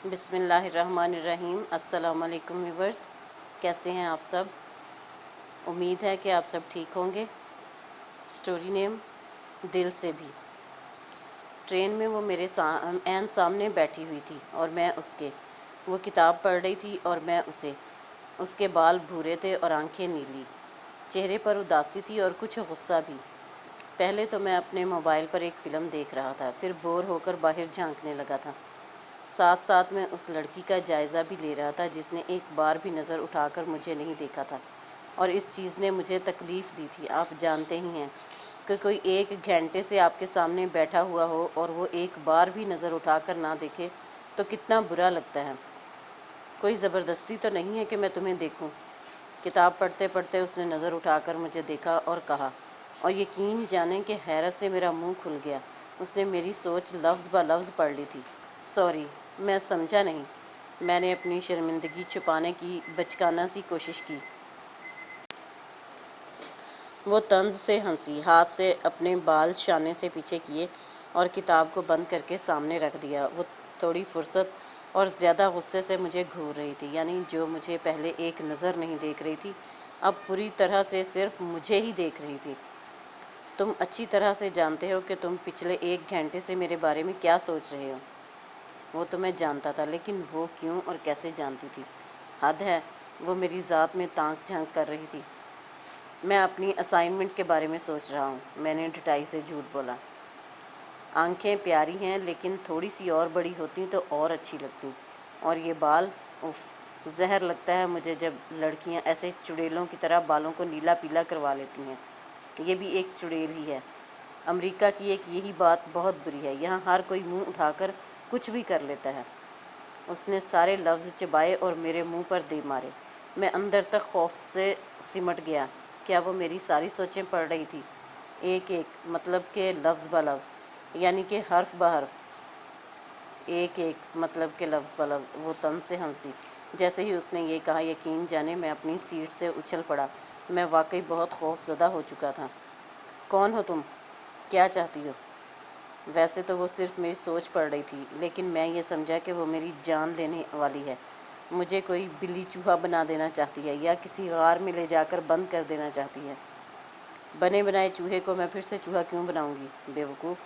بسم اللہ الرحمن الرحیم۔ السلام علیکم ویورز، کیسے ہیں آپ سب؟ امید ہے کہ آپ سب ٹھیک ہوں گے۔ سٹوری نیم دل سے بھی۔ ٹرین میں وہ میرے عین سامنے بیٹھی ہوئی تھی اور میں اس کے۔ وہ کتاب پڑھ رہی تھی اور میں اسے۔ اس کے بال بھورے تھے اور آنکھیں نیلی، چہرے پر اداسی تھی اور کچھ غصہ بھی۔ پہلے تو میں اپنے موبائل پر ایک فلم دیکھ رہا تھا، پھر بور ہو کر باہر جھانکنے لگا تھا۔ ساتھ ساتھ میں اس لڑکی کا جائزہ بھی لے رہا تھا جس نے ایک بار بھی نظر اٹھا کر مجھے نہیں دیکھا تھا، اور اس چیز نے مجھے تکلیف دی تھی۔ آپ جانتے ہی ہیں کہ کوئی ایک گھنٹے سے آپ کے سامنے بیٹھا ہوا ہو اور وہ ایک بار بھی نظر اٹھا کر نہ دیکھے تو کتنا برا لگتا ہے۔ کوئی زبردستی تو نہیں ہے کہ میں تمہیں دیکھوں۔ کتاب پڑھتے پڑھتے اس نے نظر اٹھا کر مجھے دیکھا اور کہا، اور یقین جانیں کہ حیرت سے میرا منہ کھل گیا۔ اس نے میری سوچ لفظ بہ لفظ پڑھ لی تھی۔ سوری، میں سمجھا نہیں۔ میں نے اپنی شرمندگی چھپانے کی بچکانہ سی کوشش کی۔ وہ طنز سے ہنسی، ہاتھ سے اپنے بال شانے سے پیچھے کیے اور کتاب کو بند کر کے سامنے رکھ دیا۔ وہ تھوڑی فرصت اور زیادہ غصے سے مجھے گھور رہی تھی، یعنی جو مجھے پہلے ایک نظر نہیں دیکھ رہی تھی اب پوری طرح سے صرف مجھے ہی دیکھ رہی تھی۔ تم اچھی طرح سے جانتے ہو کہ تم پچھلے ایک گھنٹے سے میرے بارے میں کیا سوچ رہے ہو۔ وہ تو میں جانتا تھا، لیکن وہ کیوں اور کیسے جانتی تھی؟ حد ہے، وہ میری ذات میں تانک جھانک کر رہی تھی۔ میں اپنی اسائنمنٹ کے بارے میں سوچ رہا ہوں، میں نے ڈٹائی سے جھوٹ بولا۔ آنکھیں پیاری ہیں لیکن تھوڑی سی اور بڑی ہوتی تو اور اچھی لگتی۔ اور یہ بال، اف، زہر لگتا ہے مجھے جب لڑکیاں ایسے چڑیلوں کی طرح بالوں کو نیلا پیلا کروا لیتی ہیں۔ یہ بھی ایک چڑیل ہی ہے۔ امریکہ کی ایک یہی بات بہت بری ہے، یہاں ہر کوئی منہ اٹھا کر کچھ بھی کر لیتا ہے۔ اس نے سارے لفظ چبائے اور میرے منہ پر دے مارے۔ میں اندر تک خوف سے سمٹ گیا۔ کیا وہ میری ساری سوچیں پڑھ رہی تھی؟ ایک ایک، مطلب کہ لفظ بہ لفظ، یعنی کہ حرف بہ حرف۔ ایک ایک، مطلب کہ لفظ بہ لفظ۔ وہ طنز سے ہنس دی۔ جیسے ہی اس نے یہ کہا، یقین جانے میں اپنی سیٹ سے اچھل پڑا۔ میں واقعی بہت خوف زدہ ہو چکا تھا۔ کون ہو تم؟ کیا چاہتی ہو؟ ویسے تو وہ صرف میری سوچ پڑھ رہی تھی، لیکن میں یہ سمجھا کہ وہ میری جان لینے والی ہے۔ مجھے کوئی بلی چوہا بنا دینا چاہتی ہے یا کسی غار میں لے جا کر بند کر دینا چاہتی ہے۔ بنے بنائے چوہے کو میں پھر سے چوہا کیوں بناؤں گی، بے وقوف،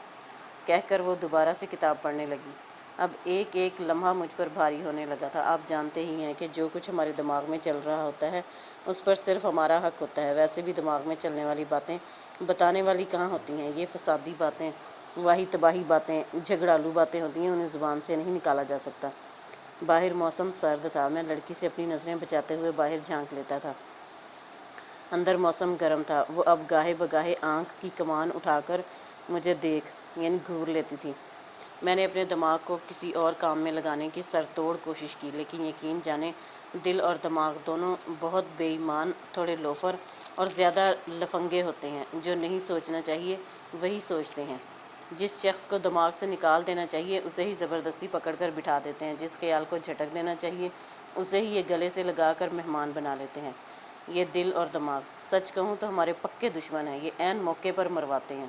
کہہ کر وہ دوبارہ سے کتاب پڑھنے لگی۔ اب ایک ایک لمحہ مجھ پر بھاری ہونے لگا تھا۔ آپ جانتے ہی ہیں کہ جو کچھ ہمارے دماغ میں چل رہا ہوتا ہے اس پر صرف ہمارا حق ہوتا ہے۔ ویسے بھی دماغ میں چلنے والی باتیں بتانے والی کہاں ہوتی ہیں؟ یہ فسادی باتیں، واہی تباہی باتیں، جھگڑالو باتیں ہوتی ہیں، انہیں زبان سے نہیں نکالا جا سکتا۔ باہر موسم سرد تھا۔ میں لڑکی سے اپنی نظریں بچاتے ہوئے باہر جھانک لیتا تھا۔ اندر موسم گرم تھا۔ وہ اب گاہے بگاہے آنکھ کی کمان اٹھا کر مجھے دیکھ، یعنی گھور لیتی تھی۔ میں نے اپنے دماغ کو کسی اور کام میں لگانے کی سر توڑ کوشش کی، لیکن یقین جانیں دل اور دماغ دونوں بہت بے ایمان، تھوڑے لوفر اور زیادہ لفنگے ہوتے ہیں۔ جو نہیں سوچنا چاہیے وہی سوچتے ہیں۔ جس شخص کو دماغ سے نکال دینا چاہیے اسے ہی زبردستی پکڑ کر بٹھا دیتے ہیں۔ جس خیال کو جھٹک دینا چاہیے اسے ہی یہ گلے سے لگا کر مہمان بنا لیتے ہیں۔ یہ دل اور دماغ، سچ کہوں تو ہمارے پکے دشمن ہیں۔ یہ عین موقع پر مرواتے ہیں۔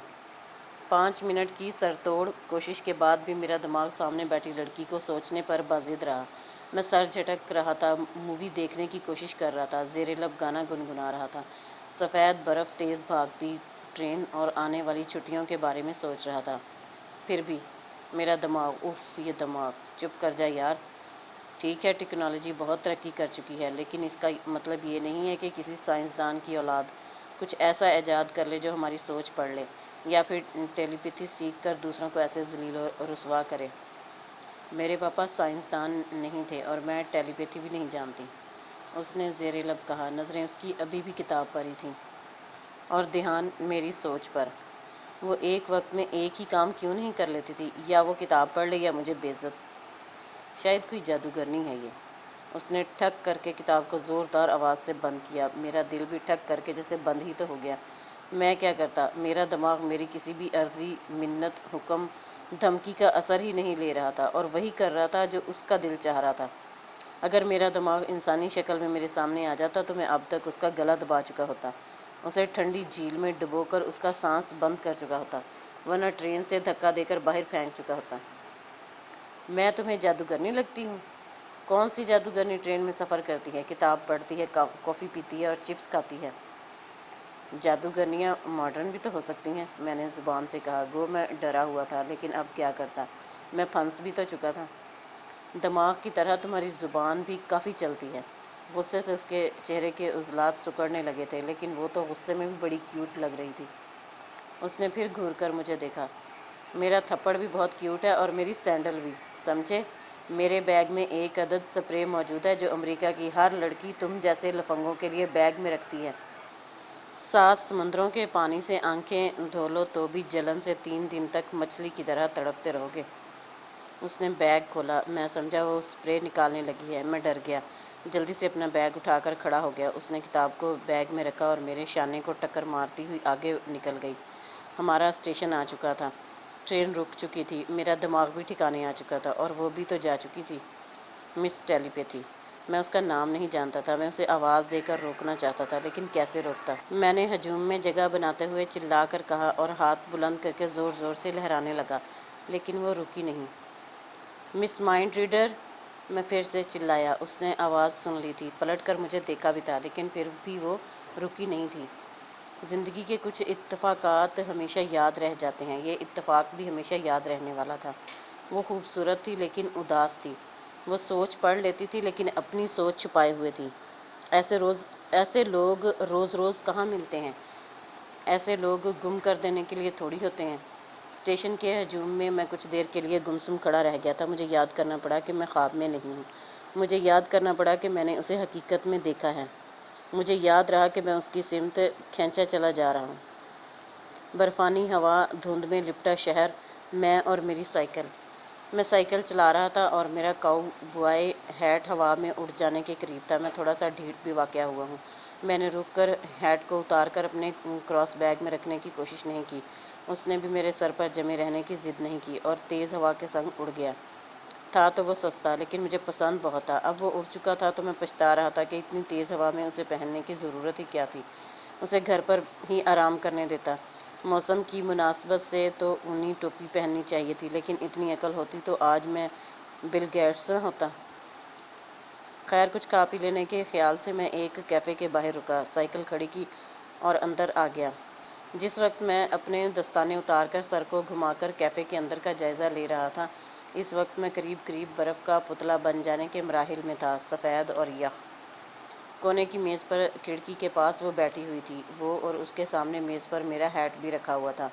5 منٹ کی سر توڑ کوشش کے بعد بھی میرا دماغ سامنے بیٹھی لڑکی کو سوچنے پر بازد رہا۔ میں سر جھٹک رہا تھا، مووی دیکھنے کی کوشش کر رہا تھا، زیر لب گانا گنگنا رہا تھا، سفید برف، تیز بھاگتی ٹرین اور آنے والی چھٹیوں کے بارے میں سوچ رہا تھا۔ پھر بھی میرا دماغ، اف، یہ دماغ، چپ کر جا یار۔ ٹھیک ہے، ٹیکنالوجی بہت ترقی کر چکی ہے، لیکن اس کا مطلب یہ نہیں ہے کہ کسی سائنسدان کی اولاد کچھ ایسا ایجاد کر لے جو ہماری سوچ پڑھ لے، یا پھر ٹیلی پیتھی سیکھ کر دوسروں کو ایسے ذلیل و رسوا کرے۔ میرے پاپا سائنسدان نہیں تھے اور میں ٹیلی پیتھی بھی نہیں جانتی، اس نے زیر لب کہا۔ نظریں اس کی ابھی بھی کتاب پر ہی تھیں اور دھیان میری سوچ پر۔ وہ ایک وقت میں ایک ہی کام کیوں نہیں کر لیتی تھی؟ یا وہ کتاب پڑھ لے یا مجھے بے عزت۔ شاید کوئی جادوگرنی ہے یہ۔ اس نے ٹھک کر کے کتاب کو زوردار آواز سے بند کیا۔ میرا دل بھی ٹھک کر کے جیسے بند ہی تو ہو گیا۔ میں کیا کرتا؟ میرا دماغ میری کسی بھی عرضی، منت، حکم، دھمکی کا اثر ہی نہیں لے رہا تھا اور وہی کر رہا تھا جو اس کا دل چاہ رہا تھا۔ اگر میرا دماغ انسانی شکل میں میرے سامنے آ جاتا تو میں اب تک اس کا گلا دبا چکا ہوتا، اسے ٹھنڈی جھیل میں ڈبو کر اس کا سانس بند کر چکا ہوتا، ورنہ ٹرین سے دھکا دے کر باہر پھینک چکا ہوتا۔ میں تمہیں جادوگرنی لگتی ہوں؟ کون سی جادوگرنی ٹرین میں سفر کرتی ہے، کتاب پڑھتی ہے، کافی پیتی ہے اور چپس کھاتی ہے؟ جادوگرنیاں ماڈرن بھی تو ہو سکتی ہیں، میں نے زبان سے کہا۔ گو میں ڈرا ہوا تھا، لیکن اب کیا کرتا، میں پھنس بھی تو چکا تھا۔ دماغ کی طرح تمہاری زبان بھی کافی چلتی ہے۔ غصے سے اس کے چہرے کے عضلات سکڑنے لگے تھے، لیکن وہ تو غصے میں بھی بڑی کیوٹ لگ رہی تھی۔ اس نے پھر گھور کر مجھے دیکھا۔ میرا تھپڑ بھی بہت کیوٹ ہے اور میری سینڈل بھی، سمجھے؟ میرے بیگ میں ایک عدد سپرے موجود ہے جو امریکہ کی ہر لڑکی تم جیسے لفنگوں کے لیے بیگ میں رکھتی ہے۔ 7 سمندروں کے پانی سے آنکھیں دھو لو تو بھی جلن سے 3 دن تک مچھلی کی طرح تڑپتے رہو گے۔ اس نے بیگ کھولا، میں سمجھا وہ سپرے نکالنے لگی ہے۔ میں ڈر گیا، جلدی سے اپنا بیگ اٹھا کر کھڑا ہو گیا۔ اس نے کتاب کو بیگ میں رکھا اور میرے شانے کو ٹکر مارتی ہوئی آگے نکل گئی۔ ہمارا اسٹیشن آ چکا تھا، ٹرین رک چکی تھی، میرا دماغ بھی ٹھکانے آ چکا تھا، اور وہ بھی تو جا چکی تھی، مس ٹیلیپیتھی۔ میں اس کا نام نہیں جانتا تھا، میں اسے آواز دے کر روکنا چاہتا تھا، لیکن کیسے روکتا؟ میں نے ہجوم میں جگہ بناتے ہوئے چلا کر کہا اور ہاتھ بلند کر کے زور زور سے لہرانے لگا، لیکن وہ رکی نہیں۔ مس مائنڈ ریڈر، میں پھر سے چلایا۔ اس نے آواز سن لی تھی، پلٹ کر مجھے دیکھا بھی تھا، لیکن پھر بھی وہ رکی نہیں تھی۔ زندگی کے کچھ اتفاقات ہمیشہ یاد رہ جاتے ہیں، یہ اتفاق بھی ہمیشہ یاد رہنے والا تھا۔ وہ خوبصورت تھی لیکن اداس تھی، وہ سوچ پڑھ لیتی تھی لیکن اپنی سوچ چھپائے ہوئے تھی۔ ایسے لوگ روز روز کہاں ملتے ہیں، ایسے لوگ گم کر دینے کے لیے تھوڑی ہوتے ہیں۔ اسٹیشن کے ہجوم میں میں کچھ دیر کے لیے گمسم کھڑا رہ گیا تھا۔ مجھے یاد کرنا پڑا کہ میں خواب میں نہیں ہوں، مجھے یاد کرنا پڑا کہ میں نے اسے حقیقت میں دیکھا ہے، مجھے یاد رہا کہ میں اس کی سمت کھینچا چلا جا رہا ہوں۔ برفانی ہوا، دھند میں لپٹا شہر، میں اور میری سائیکل۔ میں سائیکل چلا رہا تھا اور میرا کاؤ بوائے ہیٹ ہوا میں اڑ جانے کے قریب تھا۔ میں تھوڑا سا ڈھیٹ بھی واقع ہوا ہوں۔ میں نے رک کر ہیٹ کو اتار کر اپنے کراس بیگ میں رکھنے کی کوشش نہیں کی۔ اس نے بھی میرے سر پر جمے رہنے کی ضد نہیں کی اور تیز ہوا کے سنگ اڑ گیا۔ تھا تو وہ سستا، لیکن مجھے پسند بہت تھا۔ اب وہ اڑ چکا تھا تو میں پچھتا رہا تھا کہ اتنی تیز ہوا میں اسے پہننے کی ضرورت ہی کیا تھی، اسے گھر پر ہی آرام کرنے دیتا۔ موسم کی مناسبت سے تو اونی ٹوپی پہننی چاہیے تھی، لیکن اتنی عقل ہوتی تو آج میں بل گیٹس نہ ہوتا۔ خیر، کچھ کھا پی لینے کے خیال سے میں ایک کیفے کے باہر رکا، سائیکل کھڑی کی اور اندر آ گیا۔ جس وقت میں اپنے دستانے اتار کر سر کو گھما کر کیفے کے اندر کا جائزہ لے رہا تھا، اس وقت میں قریب قریب برف کا پتلا بن جانے کے مراحل میں تھا، سفید اور یخ۔ کونے کی میز پر کھڑکی کے پاس وہ بیٹھی ہوئی تھی، وہ اور اس کے سامنے میز پر میرا ہیٹ بھی رکھا ہوا تھا۔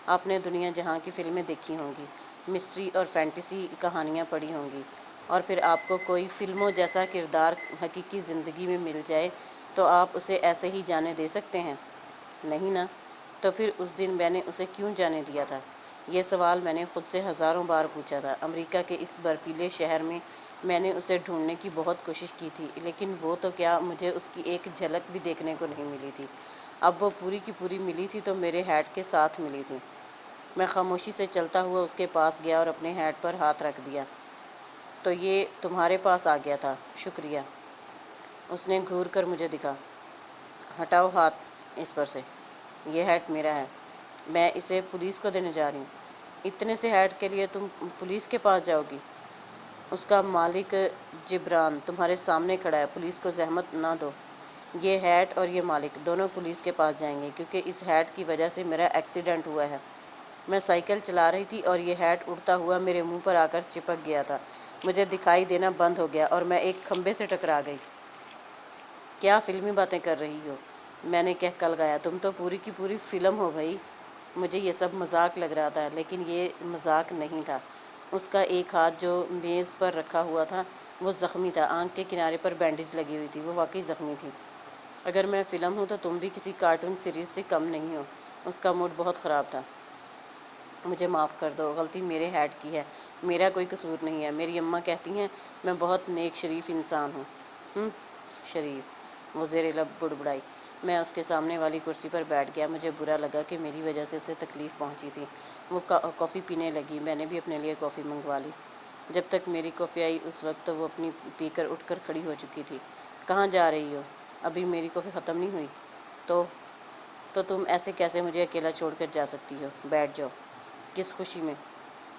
آپ نے دنیا جہاں کی فلمیں دیکھی ہوں گی، مسٹری اور فینٹیسی کہانیاں پڑھی ہوں گی، اور پھر آپ کو کوئی فلموں جیسا کردار حقیقی زندگی میں مل جائے تو آپ اسے ایسے ہی جانے دے سکتے ہیں؟ نہیں نا۔ تو پھر اس دن میں نے اسے کیوں جانے دیا تھا؟ یہ سوال میں نے خود سے ہزاروں بار پوچھا تھا۔ امریکہ کے اس برفیلے شہر میں نے اسے ڈھونڈنے کی بہت کوشش کی تھی، لیکن وہ تو کیا، مجھے اس کی ایک جھلک بھی دیکھنے کو نہیں ملی تھی۔ اب وہ پوری کی پوری ملی تھی تو میرے ہیٹ کے ساتھ ملی تھی۔ میں خاموشی سے چلتا ہوا اس کے پاس گیا اور اپنے ہیٹ پر ہاتھ رکھ دیا۔ تو یہ تمہارے پاس آ گیا تھا، شکریہ۔ اس نے گھور کر مجھے دکھا۔ ہٹاؤ ہاتھ اس پر سے، یہ ہیٹ میرا ہے، میں اسے پولیس کو دینے جا رہی ہوں۔ اتنے سے ہیٹ کے لیے تم پولیس کے پاس جاؤ گی؟ اس کا مالک جبران تمہارے سامنے کھڑا ہے، پولیس کو زحمت نہ دو۔ یہ ہیٹ اور یہ مالک دونوں پولیس کے پاس جائیں گے، کیونکہ اس ہیٹ کی وجہ سے میرا ایکسیڈنٹ ہوا ہے۔ میں سائیکل چلا رہی تھی اور یہ ہیٹ اڑتا ہوا میرے منہ پر آ کر چپک گیا تھا، مجھے دکھائی دینا بند ہو گیا اور میں ایک کھمبے سے ٹکرا گئی۔ کیا فلمی باتیں کر رہی ہو، میں نے کہہ کلگایا، تم تو پوری کی پوری فلم ہو بھائی۔ مجھے یہ سب مذاق لگ رہا تھا، لیکن یہ مذاق نہیں تھا۔ اس کا ایک ہاتھ جو میز پر رکھا ہوا تھا وہ زخمی تھا، آنکھ کے کنارے پر بینڈیج لگی ہوئی تھی، وہ واقعی زخمی تھی۔ اگر میں فلم ہوں تو تم بھی کسی کارٹون سیریز سے کم نہیں ہو۔ اس کا موڈ بہت خراب تھا۔ مجھے معاف کر دو، غلطی میرے ہیٹ کی ہے، میرا کوئی قصور نہیں ہے۔ میری اماں کہتی ہیں میں بہت نیک شریف انسان ہوں۔ شریف، وہ زیر لب بڑبڑائی۔ میں اس کے سامنے والی کرسی پر بیٹھ گیا۔ مجھے برا لگا کہ میری وجہ سے اسے تکلیف پہنچی تھی۔ وہ کافی پینے لگی، میں نے بھی اپنے لیے کافی منگوا لی۔ جب تک میری کافی آئی اس وقت وہ اپنی پی کر اٹھ کر کھڑی ہو چکی تھی۔ کہاں جا رہی ہو؟ ابھی میری کافی ختم نہیں ہوئی۔ تو تم ایسے کیسے مجھے اکیلا چھوڑ کر جا سکتی ہو؟ بیٹھ جاؤ۔ کس خوشی میں؟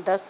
10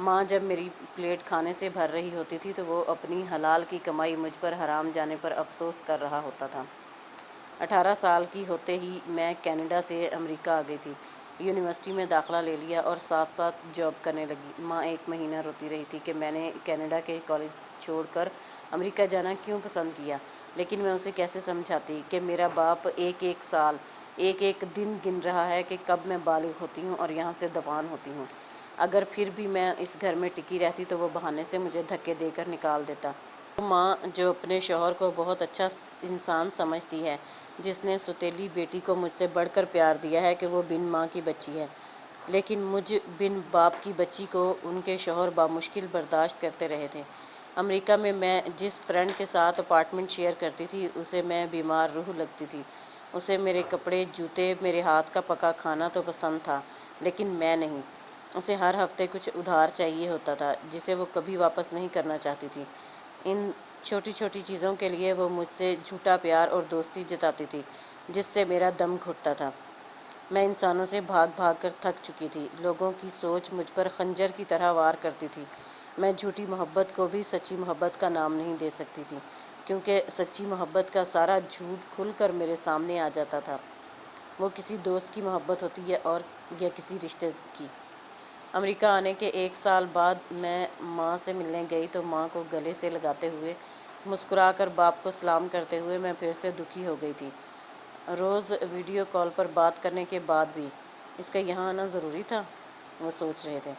ماں جب میری پلیٹ کھانے سے بھر رہی ہوتی تھی تو وہ اپنی حلال کی کمائی مجھ پر حرام جانے پر افسوس کر رہا ہوتا تھا۔ 18 سال کی ہوتے ہی میں کینیڈا سے امریکہ آ گئی تھی۔ یونیورسٹی میں داخلہ لے لیا اور ساتھ ساتھ جاب کرنے لگی۔ ماں ایک مہینہ روتی رہی تھی کہ میں نے کینیڈا کے کالج چھوڑ کر امریکہ جانا کیوں پسند کیا، لیکن میں اسے کیسے سمجھاتی کہ میرا باپ ایک ایک سال، ایک ایک دن گن رہا ہے کہ کب میں بالغ ہوتی ہوں اور یہاں سے دوان ہوتی ہوں۔ اگر پھر بھی میں اس گھر میں ٹکی رہتی تو وہ بہانے سے مجھے دھکے دے کر نکال دیتا۔ وہ ماں جو اپنے شوہر کو بہت اچھا انسان سمجھتی ہے، جس نے سوتیلی بیٹی کو مجھ سے بڑھ کر پیار دیا ہے کہ وہ بن ماں کی بچی ہے، لیکن مجھ بن باپ کی بچی کو ان کے شوہر بامشکل برداشت کرتے رہے تھے۔ امریکہ میں جس فرینڈ کے ساتھ اپارٹمنٹ شیئر کرتی تھی اسے میں بیمار روح لگتی تھی۔ اسے میرے کپڑے، جوتے، میرے ہاتھ کا پکا کھانا تو پسند تھا، لیکن میں نہیں۔ اسے ہر ہفتے کچھ ادھار چاہیے ہوتا تھا جسے وہ کبھی واپس نہیں کرنا چاہتی تھی۔ ان چھوٹی چھوٹی چیزوں کے لیے وہ مجھ سے جھوٹا پیار اور دوستی جتاتی تھی، جس سے میرا دم گھٹتا تھا۔ میں انسانوں سے بھاگ بھاگ کر تھک چکی تھی۔ لوگوں کی سوچ مجھ پر خنجر کی طرح وار کرتی تھی۔ میں جھوٹی محبت کو بھی سچی محبت کا نام نہیں دے سکتی تھی، کیونکہ سچی محبت کا سارا جھوٹ کھل کر میرے سامنے آ جاتا تھا۔ وہ کسی دوست کی محبت ہوتی ہے اور یا کسی رشتے کی۔ امریکہ آنے کے 1 سال بعد میں ماں سے ملنے گئی تو ماں کو گلے سے لگاتے ہوئے، مسکرا کر باپ کو سلام کرتے ہوئے میں پھر سے دکھی ہو گئی تھی۔ روز ویڈیو کال پر بات کرنے کے بعد بھی اس کا یہاں آنا ضروری تھا، وہ سوچ رہے تھے۔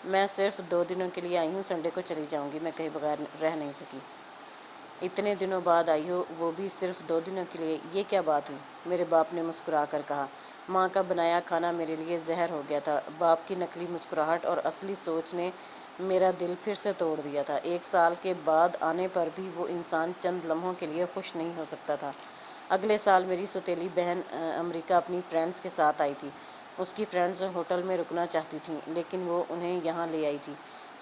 میں صرف 2 دنوں کے لیے آئی ہوں، سنڈے کو چلی جاؤں گی، میں کہیں بغیر رہ نہیں سکی۔ اتنے دنوں بعد آئی ہو، وہ بھی صرف 2 دنوں کے لیے، یہ کیا بات ہوئی؟ میرے باپ نے مسکرا کر کہا۔ ماں کا بنایا کھانا میرے لیے زہر ہو گیا تھا۔ باپ کی نقلی مسکراہٹ اور اصلی سوچ نے میرا دل پھر سے توڑ دیا تھا۔ 1 سال کے بعد آنے پر بھی وہ انسان چند لمحوں کے لیے خوش نہیں ہو سکتا تھا۔ اگلے سال میری سوتیلی بہن امریکہ اپنی فرینڈز کے ساتھ آئی تھی۔ اس کی فرینڈز ہوٹل میں رکنا چاہتی تھیں، لیکن وہ انہیں یہاں لے آئی تھی۔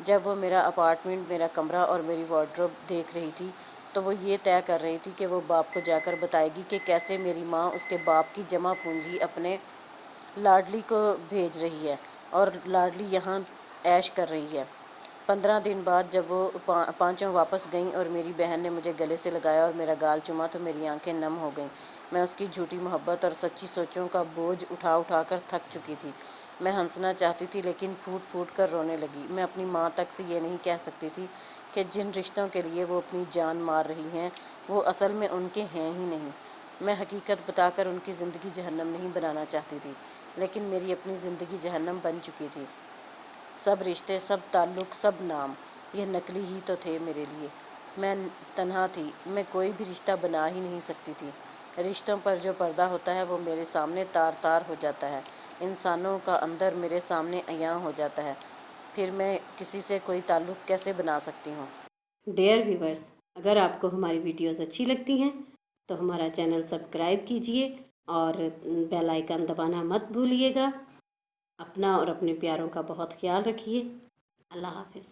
جب وہ میرا اپارٹمنٹ، میرا کمرہ اور میری وارڈروب دیکھ رہی تھی تو وہ یہ طے کر رہی تھی کہ وہ باپ کو جا کر بتائے گی کہ کیسے میری ماں اس کے باپ کی جمع پونجی اپنے لاڈلی کو بھیج رہی ہے اور لاڈلی یہاں عیش کر رہی ہے۔ 15 دن بعد جب وہ پانچوں واپس گئیں اور میری بہن نے مجھے گلے سے لگایا اور میرا گال چوما تو میری آنکھیں نم ہو گئیں۔ میں اس کی جھوٹی محبت اور سچی سوچوں کا بوجھ اٹھا اٹھا کر تھک چکی تھی۔ میں ہنسنا چاہتی تھی لیکن پھوٹ پھوٹ کر رونے لگی۔ میں اپنی ماں تک سے یہ نہیں کہہ سکتی تھی کہ جن رشتوں کے لیے وہ اپنی جان مار رہی ہیں وہ اصل میں ان کے ہیں ہی نہیں۔ میں حقیقت بتا کر ان کی زندگی جہنم نہیں بنانا چاہتی تھی، لیکن میری اپنی زندگی جہنم بن چکی تھی۔ سب رشتے، سب تعلق، سب نام، یہ نقلی ہی تو تھے میرے لیے۔ میں تنہا تھی، میں کوئی بھی رشتہ بنا ہی نہیں سکتی تھی۔ رشتوں پر جو پردہ ہوتا ہے وہ میرے سامنے تار تار ہو جاتا ہے، انسانوں کا اندر میرے سامنے عیاں ہو جاتا ہے، پھر میں کسی سے کوئی تعلق کیسے بنا سکتی ہوں؟ ڈیئر ویورز، اگر آپ کو ہماری ویڈیوز اچھی لگتی ہیں تو ہمارا چینل سبسکرائب کیجئے اور بیل آئیکن دبانا مت بھولیے گا۔ اپنا اور اپنے پیاروں کا بہت خیال رکھیے۔ اللہ حافظ۔